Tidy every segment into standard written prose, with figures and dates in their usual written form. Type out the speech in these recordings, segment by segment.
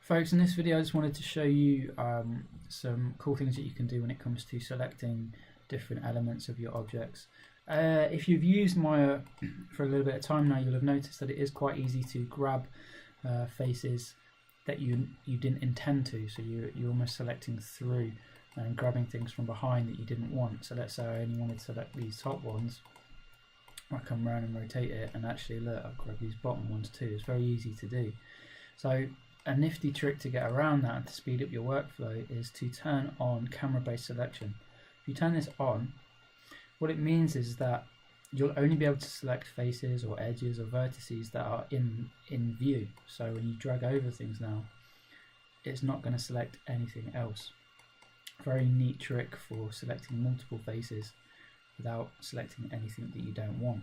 Folks, in this video I just wanted to show you some cool things that you can do when it comes to selecting different elements of your objects. If you've used Maya for a little bit of time now, you'll have noticed that it is quite easy to grab faces that you didn't intend to. So you're almost selecting through and grabbing things from behind that you didn't want. So let's say I only wanted to select these top ones. I come around and rotate it, and actually look, I've grabbed these bottom ones too. It's very easy to do. So a nifty trick to get around that and to speed up your workflow is to turn on camera-based selection. If you turn this on, what it means is that you'll only be able to select faces or edges or vertices that are in view. So when you drag over things now, it's not going to select anything else. Very neat trick for selecting multiple faces without selecting anything that you don't want.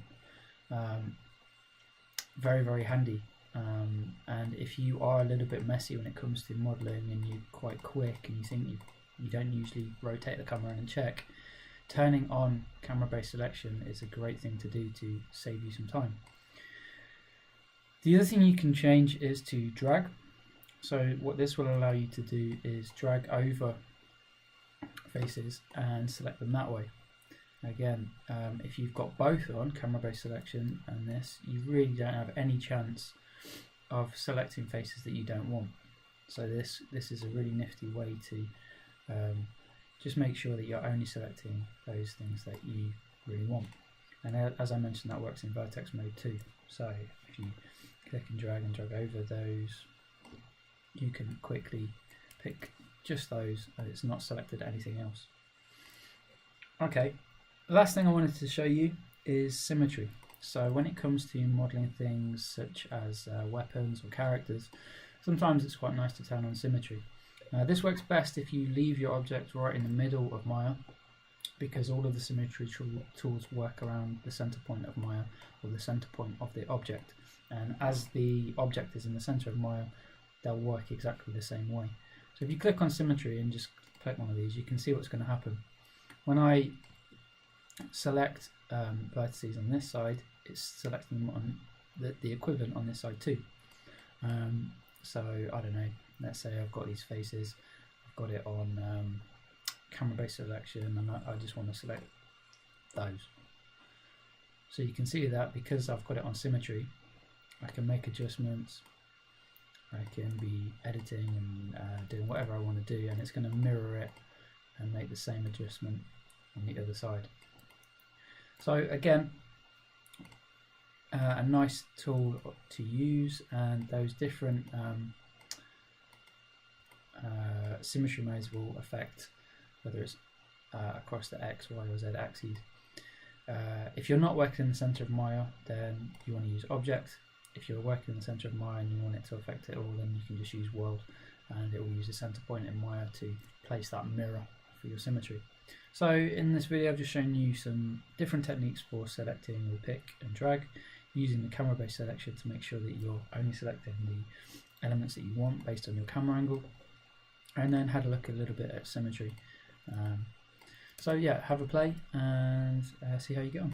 Very, very handy. And if you are a little bit messy when it comes to modelling and you're quite quick and you think you don't usually rotate the camera and check, turning on camera-based selection is a great thing to do to save you some time. The other thing you can change is to drag. So what this will allow you to do is drag over faces and select them that way. Again, if you've got both on, camera-based selection and this, you really don't have any chance of selecting faces that you don't want. So this is a really nifty way to just make sure that you're only selecting those things that you really want. And as I mentioned, that works in vertex mode too. So if you click and drag over those, you can quickly pick just those and it's not selected anything else. Okay, the last thing I wanted to show you is symmetry. So when it comes to modelling things such as weapons or characters, sometimes it's quite nice to turn on symmetry. This works best if you leave your object right in the middle of Maya, because all of the symmetry tools work around the center point of Maya, or the center point of the object. And as the object is in the center of Maya, they'll work exactly the same way. So if you click on symmetry and just click one of these, you can see what's going to happen. When I select vertices on this side, it's selecting them on the equivalent on this side too. So I don't know, let's say I've got these faces, I've got it on camera-based selection, and I just want to select those. So you can see that because I've got it on symmetry, I can make adjustments, I can be editing and doing whatever I want to do, and it's going to mirror it and make the same adjustment on the other side. So again, a nice tool to use, and those different symmetry modes will affect whether it's across the X, Y or Z axes. If you're not working in the center of Maya, then you want to use object. If you're working in the center of Maya and you want it to affect it all, then you can just use world, and it will use the center point in Maya to place that mirror for your symmetry. So in this video I've just shown you some different techniques for selecting with pick and drag, using the camera-based selection to make sure that you're only selecting the elements that you want based on your camera angle, and then had a look a little bit at symmetry. So yeah, have a play and see how you get on.